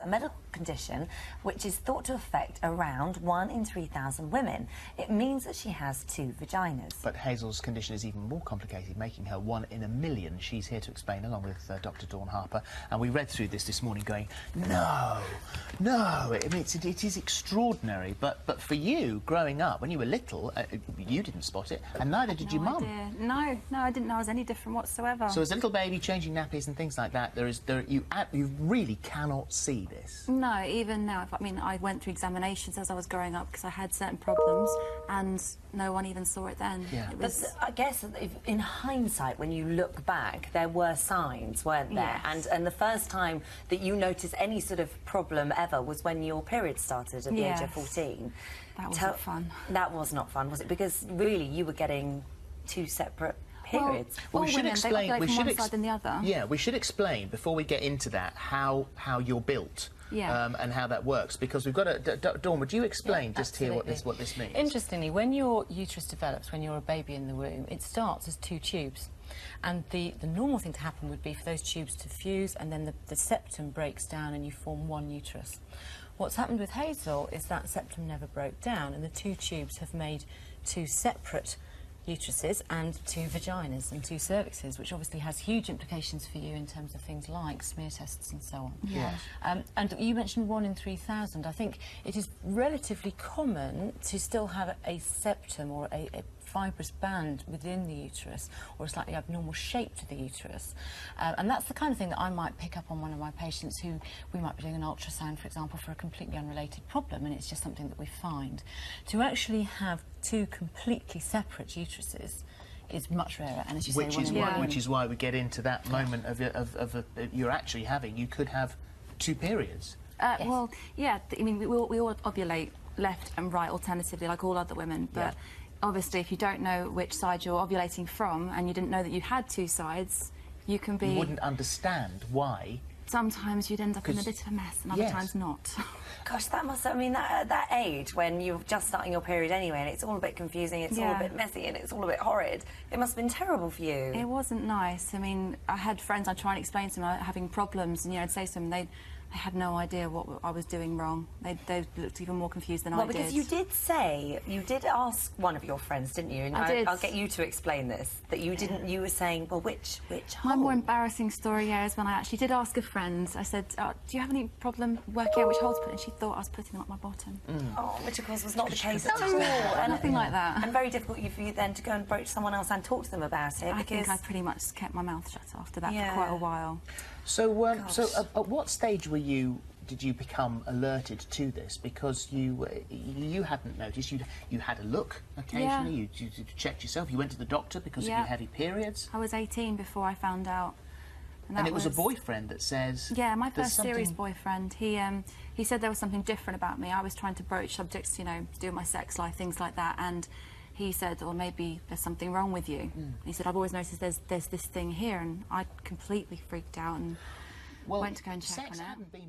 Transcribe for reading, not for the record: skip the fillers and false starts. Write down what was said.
a medical condition which is thought to affect around 1 in 3,000 women. It means that she has 2 vaginas. But Hazel's condition is even more complicated, making her 1 in a million. She's here to explain, along with Dr. Dawn Harper. And we read through this morning going, no, no, it is extraordinary. But for you, growing up, when you were little, you didn't spot it, and neither did your mum. No, I didn't know I was any different whatsoever. So as a little baby, changing nappies and things like that, you really cannot see this. No, even now. I mean, I went through examinations as I was growing up because I had certain problems, and no one even saw it then. Yeah. It was... But I guess in hindsight, when you look back, there were signs, weren't there? Yes. And the first time that you noticed any sort of problem ever was when your period started at the age of 14. That wasn't fun. That was not fun, was it? Because really, you were getting 2 separate periods. Well, we should explain. They from one side than the other. Yeah, we should explain before we get into that how you're built. Yeah. And how that works, because we've got to... Dawn, would you explain just here what this means? Interestingly, when your uterus develops, when you're a baby in the womb, it starts as 2 tubes. And the normal thing to happen would be for those tubes to fuse, and then the septum breaks down and you form 1 uterus. What's happened with Hazel is that septum never broke down, and the 2 tubes have made 2 separate uteruses and 2 vaginas and 2 cervixes, which obviously has huge implications for you in terms of things like smear tests and so on. Yeah. And you mentioned 1 in 3,000. I think it is relatively common to still have a septum or a fibrous band within the uterus, or a slightly abnormal shape to the uterus. And that's the kind of thing that I might pick up on one of my patients who we might be doing an ultrasound, for example, for a completely unrelated problem, and it's just something that we find. To actually have 2 completely separate uteruses is much rarer, and as you say, which is why we get into that moment of you're actually having, you could have 2 periods. Yes. Well, yeah, I mean, we all ovulate left and right alternatively, like all other women, but obviously if you don't know which side you're ovulating from, and you didn't know that you had 2 sides, you can be... You wouldn't understand why. Sometimes you'd end up in a bit of a mess, and other times not. Gosh, that must... I mean, at that age, when you're just starting your period anyway, and it's all a bit confusing, it's all a bit messy, and it's all a bit horrid, it must have been terrible for you. It wasn't nice. I mean, I had friends, I'd try and explain to them having problems, and, you know, I'd say to them, they had no idea what I was doing wrong. They looked even more confused than I did. Well, because you did ask one of your friends, didn't you? And I'll get you to explain this, that you didn't... You were saying, well, which hole? My more embarrassing story, is when I actually did ask a friend. I said, do you have any problem working out which hole to put in? She thought I was putting them up my bottom. Oh, which of course was not the case at all. Nothing like that. And very difficult for you then to go and approach someone else and talk to them about it. I think I pretty much kept my mouth shut after that for quite a while. So, at what stage did you become alerted to this? Because you hadn't noticed. You had a look occasionally. You checked yourself. You went to the doctor because of your heavy periods. I was 18 before I found out. And it was a boyfriend that says... Yeah, my first serious boyfriend. He said there was something different about me. I was trying to broach subjects, you know, to do with my sex life, things like that, and he said, well, maybe there's something wrong with you. He said, I've always noticed there's this thing here, and I completely freaked out and went to go and check on it.